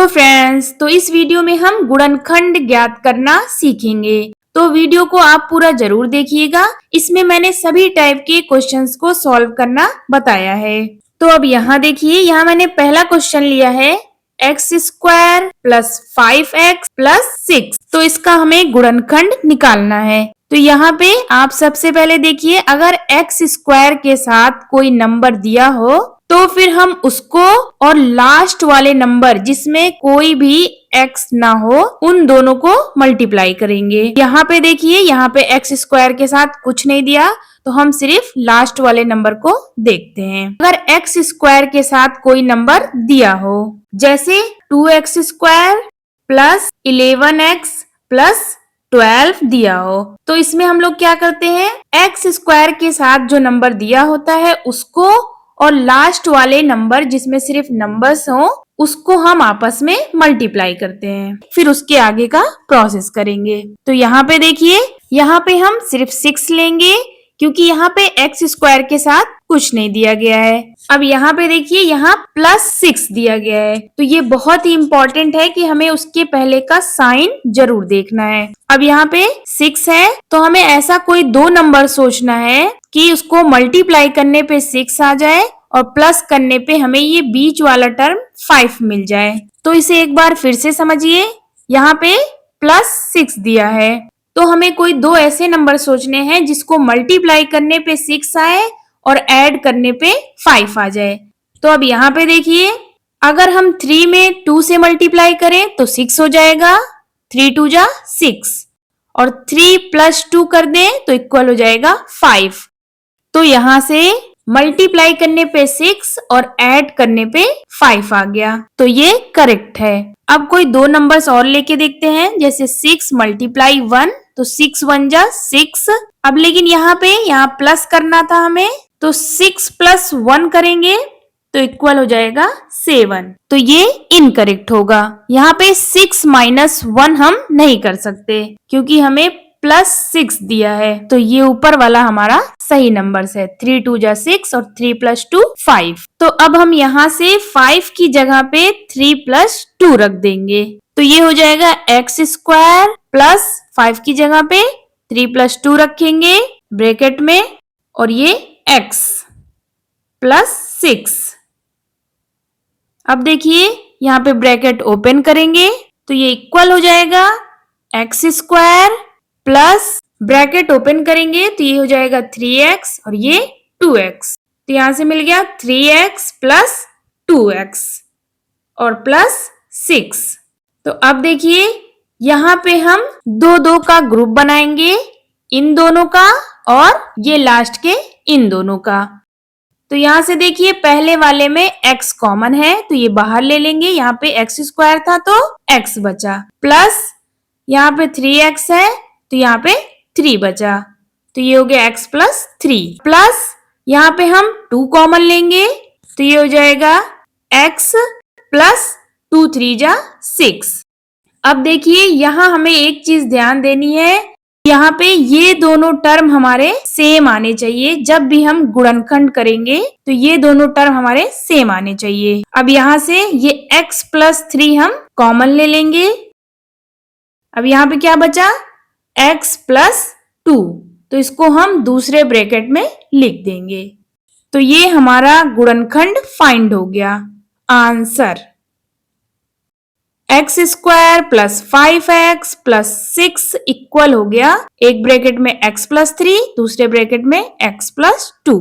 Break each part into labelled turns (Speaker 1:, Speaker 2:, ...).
Speaker 1: Hello friends, तो इस video में हम गुणनखंड ज्ञात करना सीखेंगे। तो वीडियो को आप पूरा जरूर देखिएगा। इसमें मैंने सभी टाइप के क्वेश्चंस को सॉल्व करना बताया है। तो अब यहाँ देखिए, यहाँ मैंने पहला क्वेश्चन लिया है x square plus 5x plus 6। तो इसका हमें गुणनखंड निकालना है। तो यहाँ पे आप सबसे पहले देखिए, अगर एक्स स्क्वायर के साथ कोई नंबर दिया हो तो फिर हम उसको और लास्ट वाले नंबर जिसमें कोई भी x ना हो उन दोनों को मल्टीप्लाई करेंगे। यहाँ पे देखिए, यहाँ पे एक्स स्क्वायर के साथ कुछ नहीं दिया तो हम सिर्फ लास्ट वाले नंबर को देखते हैं। अगर एक्स स्क्वायर के साथ कोई नंबर दिया हो, जैसे 2x square plus 11x plus 12 दिया हो, तो इसमें हम लोग क्या करते हैं, एक्स स्क्वायर के साथ जो नंबर दिया होता है उसको और लास्ट वाले नंबर जिसमें सिर्फ नंबर्स हो उसको हम आपस में मल्टीप्लाई करते हैं, फिर उसके आगे का प्रोसेस करेंगे। तो यहाँ पे देखिए, यहाँ पे हम सिर्फ 6 लेंगे क्योंकि यहाँ पे एक्स स्क्वायर के साथ कुछ नहीं दिया गया है। अब यहाँ पे देखिए, यहाँ प्लस 6 दिया गया है, तो ये बहुत ही इम्पोर्टेंट है कि हमें उसके पहले का साइन जरूर देखना है। अब यहाँ पे 6 है तो हमें ऐसा कोई दो नंबर सोचना है कि उसको मल्टीप्लाई करने पे 6 आ जाए और प्लस करने पे हमें ये बीच वाला टर्म 5 मिल जाए। तो इसे एक बार फिर से समझिए, यहाँ पे प्लस 6 दिया है तो हमें कोई दो ऐसे नंबर सोचने हैं जिसको मल्टीप्लाई करने पे 6 आए और ऐड करने पे 5 आ जाए। तो अब यहाँ पे देखिए, अगर हम 3 में 2 से मल्टीप्लाई करें तो 6 हो जाएगा, 3 2 जा 6, और 3 प्लस 2 कर दें तो इक्वल हो जाएगा 5। तो यहाँ से मल्टीप्लाई करने पे 6 और ऐड करने पे 5 आ गया, तो ये करेक्ट है। अब कोई दो नंबर्स और लेके देखते हैं, जैसे 6 मल्टीप्लाई 1 तो 6 1 जा 6। अब लेकिन यहाँ पे प्लस करना था हमें, तो 6 प्लस 1 करेंगे तो इक्वल हो जाएगा 7। तो ये इनकरेक्ट होगा। यहाँ पे 6 माइनस 1 हम नहीं कर सकते क्योंकि हमें प्लस 6 दिया है, तो ये ऊपर वाला हमारा सही नंबर है। 3 2 जा 6 और 3 प्लस 2 5। तो अब हम यहाँ से 5 की जगह पे 3 प्लस 2 रख देंगे, तो ये हो जाएगा एक्स स्क्वायर प्लस 5 की जगह पे 3 प्लस 2 रखेंगे ब्रैकेट में, और ये x प्लस 6। अब देखिए, यहाँ पे ब्रैकेट ओपन करेंगे तो ये इक्वल हो जाएगा x square plus bracket open करेंगे तो ये हो जाएगा 3x और ये 2x। तो यहां से मिल गया 3x प्लस 2x और प्लस 6। तो अब देखिए, यहाँ पे हम दो दो का ग्रुप बनाएंगे, इन दोनों का और ये लास्ट के इन दोनों का। तो यहाँ से देखिए, पहले वाले में x कॉमन है तो ये बाहर ले लेंगे, यहाँ पे x स्क्वायर था तो x बचा, प्लस यहाँ पे 3x है तो यहाँ पे 3 बचा, तो ये हो गया x प्लस 3, प्लस यहाँ पे हम 2 कॉमन लेंगे तो ये हो जाएगा x प्लस 2 3 जा 6। अब देखिए, यहाँ हमें एक चीज ध्यान देनी है, यहाँ पे ये दोनों टर्म हमारे सेम आने चाहिए। जब भी हम गुणनखंड करेंगे तो ये दोनों टर्म हमारे सेम आने चाहिए। अब यहाँ से ये x प्लस 3 हम कॉमन ले लेंगे। अब यहाँ पे क्या बचा, x प्लस 2, तो इसको हम दूसरे ब्रैकेट में लिख देंगे। तो ये हमारा गुणनखंड फाइंड हो गया। Answer x square plus 5x plus 6 equal हो गया, एक ब्रैकेट में x प्लस 3, दूसरे ब्रैकेट में x प्लस 2।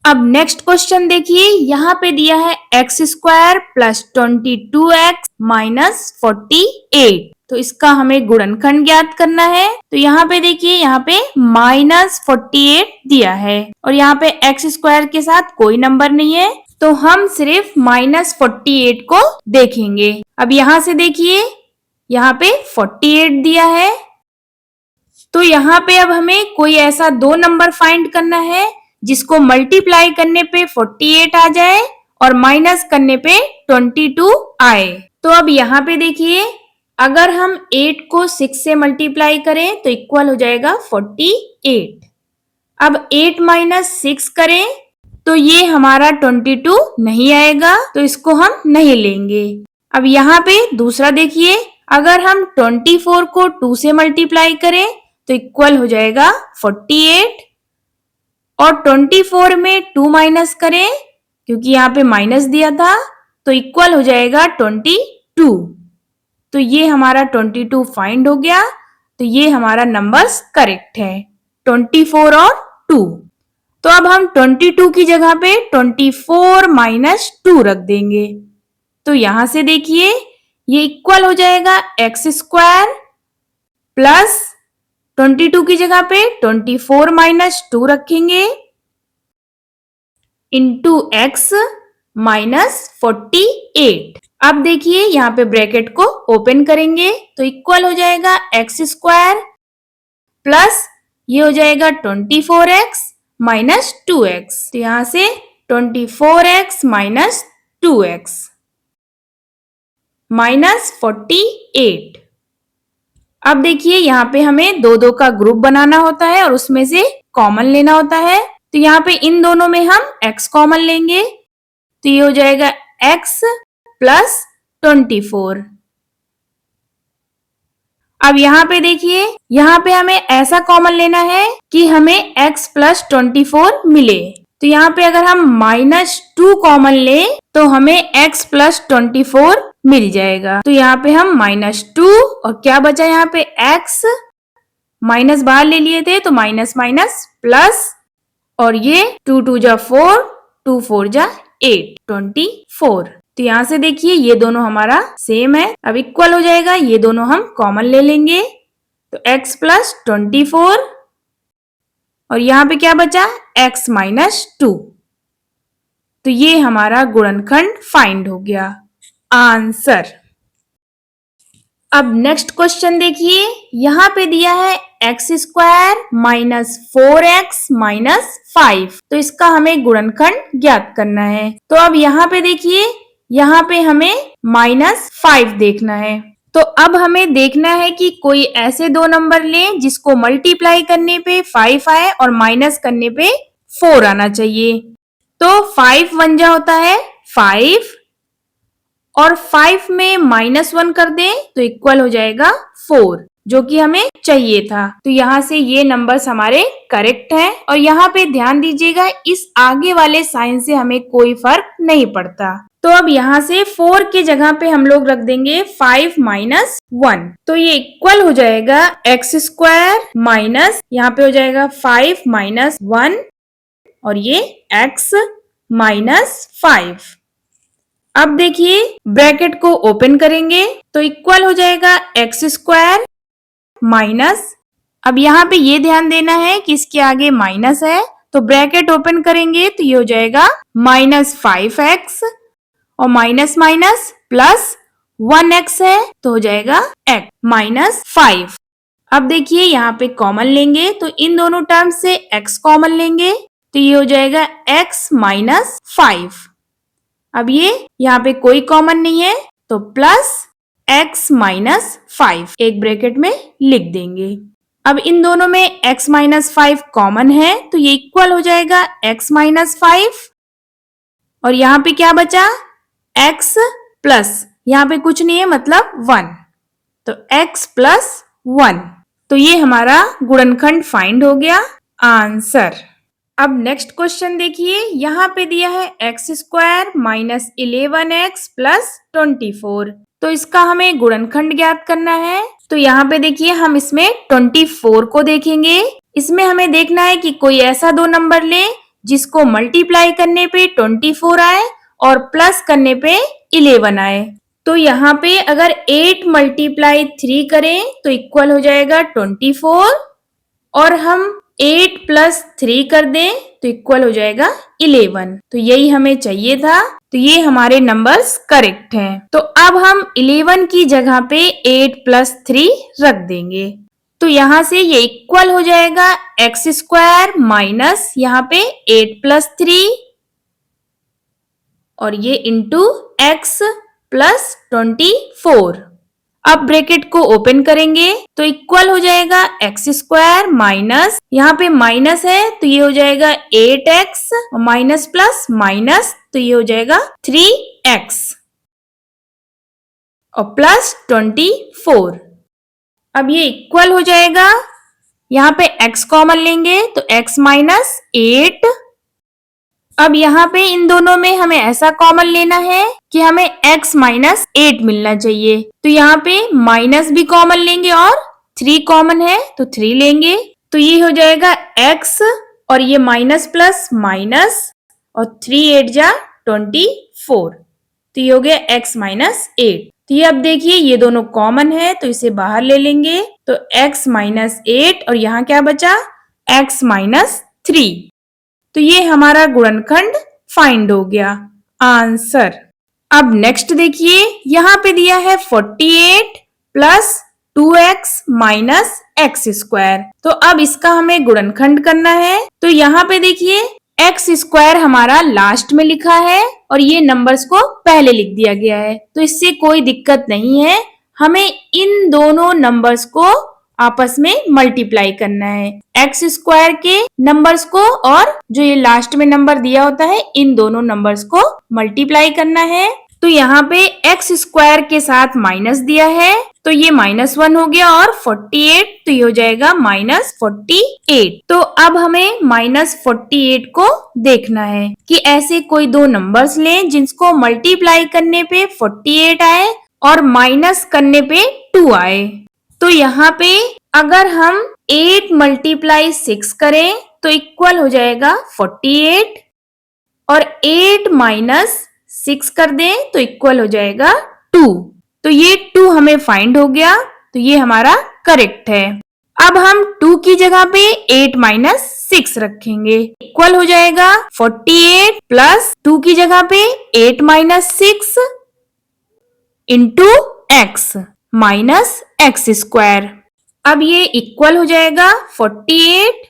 Speaker 1: अब नेक्स्ट क्वेश्चन देखिए, यहाँ पे दिया है x square plus 22x minus 48। तो इसका हमें गुणनखंड ज्ञात करना है। तो यहाँ पे देखिए, यहाँ पे माइनस 48 दिया है और यहाँ पे एक्स स्क्वायर के साथ कोई नंबर नहीं है, तो हम सिर्फ माइनस 48 को देखेंगे। अब यहाँ से देखिए, यहाँ पे 48 दिया है, तो यहाँ पे अब हमें कोई ऐसा दो नंबर फाइंड करना है जिसको मल्टीप्लाई करने पे 48 आ जाए और माइनस करने पे 22 आए। तो अब यहाँ पे देखिए, अगर हम 8 को 6 से मल्टीप्लाई करें तो इक्वल हो जाएगा 48। अब 8 माइनस 6 करें तो ये हमारा 22 नहीं आएगा, तो इसको हम नहीं लेंगे। अब यहाँ पे दूसरा देखिए, अगर हम 24 को 2 से मल्टीप्लाई करें तो इक्वल हो जाएगा 48 और 24 में 2 माइनस करें क्योंकि यहाँ पे माइनस दिया था तो इक्वल हो जाएगा 22। तो ये हमारा 22 फाइंड हो गया। तो ये हमारा नंबर्स करेक्ट है 24 और 2। तो अब हम 22 की जगह पे 24 माइनस 2 रख देंगे। तो यहां से देखिए ये इक्वल हो जाएगा एक्स स्क्वायर प्लस 22 की जगह पे 24 माइनस 2 रखेंगे इंटू एक्स माइनस 48। अब देखिए यहाँ पे ब्रैकेट को ओपन करेंगे तो इक्वल हो जाएगा एक्स स्क्वायर प्लस ये हो जाएगा 24x माइनस 2x। तो यहां से 24x माइनस 2x माइनस 48। अब देखिए यहाँ पे हमें दो दो का ग्रुप बनाना होता है और उसमें से कॉमन लेना होता है। तो यहाँ पे इन दोनों में हम x कॉमन लेंगे तो ये हो जाएगा x प्लस 24। अब यहाँ पे देखिए यहाँ पे हमें ऐसा कॉमन लेना है कि हमें x प्लस 24 मिले। तो यहाँ पे अगर हम माइनस 2 कॉमन ले तो हमें x प्लस 24 मिल जाएगा। तो यहाँ पे हम माइनस 2 और क्या बचा यहाँ पे x माइनस बाहर ले लिए थे तो माइनस माइनस प्लस और ये 2 2 जा 4 2 4 जा 8 24। तो यहाँ से देखिए ये दोनों हमारा सेम है। अब इक्वल हो जाएगा ये दोनों हम कॉमन ले लेंगे तो x प्लस 24 और यहाँ पे क्या बचा x माइनस 2। तो ये हमारा गुणनखंड फाइंड हो गया आंसर। अब नेक्स्ट क्वेश्चन देखिए यहाँ पे दिया है x square minus 4x minus 5। तो इसका हमें गुणनखंड ज्ञात करना है। तो अब यहाँ पे देखिए यहाँ पे हमें माइनस 5 देखना है। तो अब हमें देखना है कि कोई ऐसे दो नंबर लें जिसको मल्टीप्लाई करने पे 5 आए और माइनस करने पे 4 आना चाहिए। तो 5 वन जा होता है 5 और 5 में माइनस 1 कर दें तो इक्वल हो जाएगा 4 जो कि हमें चाहिए था। तो यहाँ से ये नंबर्स हमारे करेक्ट हैं और यहाँ पे ध्यान दीजिएगा इस आगे वाले साइन से हमें कोई फर्क नहीं पड़ता। तो अब यहाँ से 4 के जगह पे हम लोग रख देंगे 5 माइनस 1। तो ये इक्वल हो जाएगा एक्स स्क्वायर माइनस यहाँ पे हो जाएगा 5 माइनस 1 और ये x माइनस 5। अब देखिए ब्रैकेट को ओपन करेंगे तो इक्वल हो जाएगा एक्स स्क्वायर माइनस, अब यहाँ पे ये ध्यान देना है कि इसके आगे माइनस है तो ब्रैकेट ओपन करेंगे तो ये हो जाएगा माइनस 5x और माइनस माइनस प्लस 1x है तो हो जाएगा x माइनस 5। अब देखिए यहाँ पे कॉमन लेंगे तो इन दोनों टर्म से x कॉमन लेंगे तो ये हो जाएगा x माइनस 5। अब ये यहाँ पे कोई कॉमन नहीं है तो प्लस x माइनस 5 एक ब्रैकेट में लिख देंगे। अब इन दोनों में x माइनस 5 कॉमन है तो ये इक्वल हो जाएगा x माइनस 5 और यहाँ पे क्या बचा x प्लस यहाँ पे कुछ नहीं है मतलब 1 तो x प्लस 1। तो ये हमारा गुणनखंड फाइंड हो गया आंसर। अब नेक्स्ट क्वेश्चन देखिए यहाँ पे दिया है x square minus 11x plus 24। तो इसका हमें गुणनखंड ज्ञात करना है। तो यहाँ पे देखिए हम इसमें 24 को देखेंगे। इसमें हमें देखना है कि कोई ऐसा दो नंबर ले जिसको मल्टीप्लाई करने पे 24 आए और प्लस करने पे 11 आए। तो यहाँ पे अगर 8 मल्टीप्लाई 3 करें तो इक्वल हो जाएगा 24 और हम 8 प्लस 3 कर दें तो इक्वल हो जाएगा 11। तो यही हमें चाहिए था। तो ये हमारे नंबर्स करेक्ट हैं। तो अब हम 11 की जगह पे 8 प्लस 3 रख देंगे। तो यहाँ से ये इक्वल हो जाएगा एक्स स्क्वायर माइनस यहाँ पे 8 प्लस 3 और ये इंटू एक्स प्लस 24। अब ब्रैकेट को ओपन करेंगे तो इक्वल हो जाएगा एक्स स्क्वायर माइनस यहाँ पे माइनस है तो ये हो जाएगा 8x और माइनस प्लस माइनस तो ये हो जाएगा 3x। और प्लस 24। अब ये इक्वल हो जाएगा, यहाँ पे x कॉमन लेंगे तो x माइनस 8। अब यहाँ पे इन दोनों में हमें ऐसा कॉमन लेना है कि हमें x माइनस 8 मिलना चाहिए। तो यहाँ पे माइनस भी कॉमन लेंगे और 3 कॉमन है तो 3 लेंगे। तो ये हो जाएगा x और ये माइनस प्लस माइनस और 3 8 जा 24। तो ये हो गया x माइनस 8। तो ये अब देखिए ये दोनों कॉमन है तो इसे बाहर ले लेंगे। तो x माइनस 8 और यहाँ क्या बचा, x माइनस 3। तो ये हमारा गुणनखंड फाइंड हो गया, आंसर। अब नेक्स्ट देखिए, यहाँ पे दिया है 48 plus 2x minus x square. तो अब इसका हमें गुणनखंड करना है। तो यहाँ पे देखिए एक्स स्क्वायर हमारा लास्ट में लिखा है और ये नंबर्स को पहले लिख दिया गया है, तो इससे कोई दिक्कत नहीं है। हमें इन दोनों नंबर्स को आपस में मल्टीप्लाई करना है, एक्स स्क्वायर के नंबर्स को और जो ये लास्ट में नंबर दिया होता है इन दोनों नंबर्स को मल्टीप्लाई करना है। तो यहाँ पे एक्स स्क्वायर के साथ माइनस दिया है तो ये -1 हो गया और 48 तो ये हो जाएगा -48। तो अब हमें -48 को देखना है कि ऐसे कोई दो नंबर्स लें जिसको मल्टीप्लाई करने पे 48 आए और माइनस करने पे 2 आए। तो यहाँ पे अगर हम 8 × 6 करें तो इक्वल हो जाएगा 48 और 8 - 6 कर दें तो इक्वल हो जाएगा 2। तो ये 2 हमें फाइंड हो गया, तो ये हमारा करेक्ट है। अब हम 2 की जगह पे 8 - 6 रखेंगे, इक्वल हो जाएगा 48 प्लस 2 की जगह पे 8 - 6 into x minus x square. अब ये इक्वल हो जाएगा 48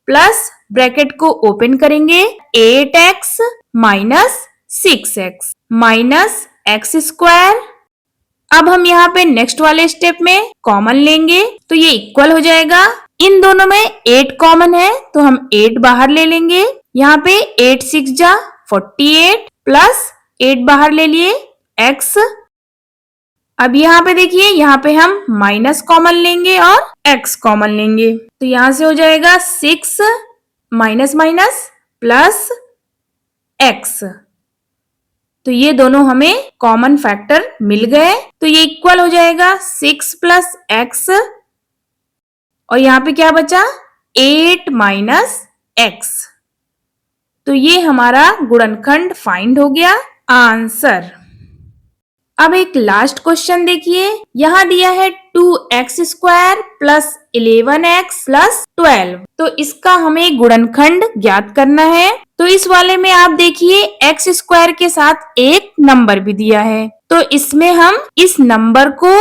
Speaker 1: प्लस ब्रैकेट को ओपन करेंगे 8x minus 6x minus x square. अब हम यहाँ पे नेक्स्ट वाले स्टेप में कॉमन लेंगे तो ये इक्वल हो जाएगा, इन दोनों में 8 कॉमन है तो हम 8 बाहर ले लेंगे। यहाँ पे 8 6 जा 48 प्लस 8 बाहर ले लिए x। अब यहाँ पे देखिए यहाँ पे हम माइनस कॉमन लेंगे और x कॉमन लेंगे तो यहाँ से हो जाएगा 6 माइनस माइनस प्लस x। तो ये दोनों हमें कॉमन फैक्टर मिल गए तो ये इक्वल हो जाएगा 6 प्लस x और यहाँ पे क्या बचा 8 माइनस x। तो ये हमारा गुणनखंड फाइंड हो गया, आंसर। अब एक लास्ट क्वेश्चन देखिए, यहाँ दिया है 2x² प्लस 11x प्लस 12। तो इसका हमें गुणनखंड ज्ञात करना है। तो इस वाले में आप देखिए x² के साथ एक नंबर भी दिया है, तो इसमें हम इस नंबर को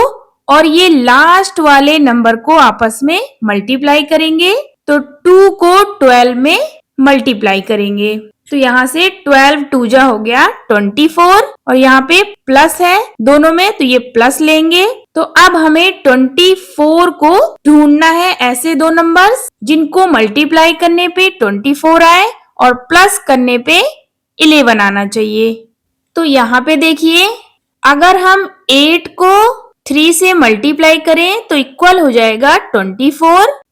Speaker 1: और ये लास्ट वाले नंबर को आपस में मल्टीप्लाई करेंगे। तो 2 को 12 में मल्टीप्लाई करेंगे तो यहाँ से 12 2 जा हो गया 24 और यहाँ पे प्लस है दोनों में तो ये प्लस लेंगे। तो अब हमें 24 को ढूंढना है ऐसे दो नंबर्स जिनको मल्टीप्लाई करने पे 24 आए और प्लस करने पे 11 आना चाहिए। तो यहाँ पे देखिए अगर हम 8 को 3 से मल्टीप्लाई करें तो इक्वल हो जाएगा 24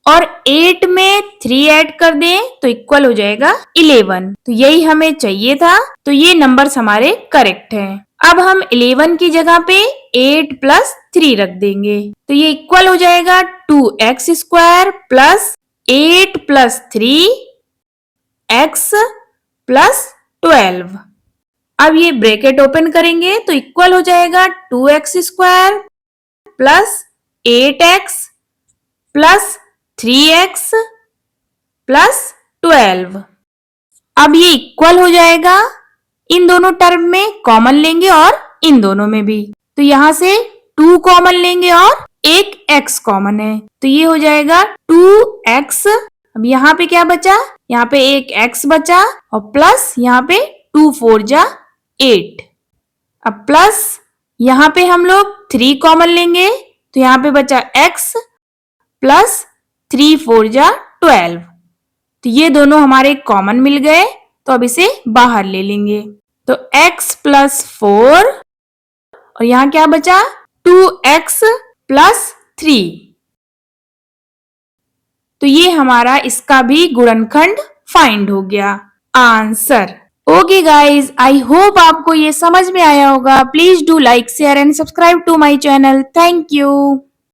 Speaker 1: और 8 में 3 ऐड कर दें तो इक्वल हो जाएगा 11। तो यही हमें चाहिए था, तो ये नंबर्स हमारे करेक्ट हैं। अब हम 11 की जगह पे 8 प्लस 3 रख देंगे तो ये इक्वल हो जाएगा 2x² plus 8 plus 3 x plus 12। अब ये ब्रैकेट ओपन करेंगे तो इक्वल हो जाएगा 2x² plus 8x plus 3x plus 12। अब ये इक्वल हो जाएगा, इन दोनों टर्म में कॉमन लेंगे और इन दोनों में भी। तो यहाँ से 2 कॉमन लेंगे और एक x कॉमन है तो ये हो जाएगा 2x। अब यहाँ पे क्या बचा, यहाँ पे एक x बचा और प्लस यहाँ पे 2 4 जा 8। अब प्लस यहाँ पे हम लोग 3 कॉमन लेंगे तो यहाँ पे बचा x प्लस 3 4 जा 12। तो ये दोनों हमारे कॉमन मिल गए तो अब इसे बाहर ले लेंगे। तो x प्लस 4 और और यहाँ क्या बचा 2x प्लस 3। तो ये हमारा इसका भी गुणनखंड फाइंड हो गया answer. Okay guys, I hope आपको ये समझ में आया होगा। Please do like share and subscribe to my channel. Thank you.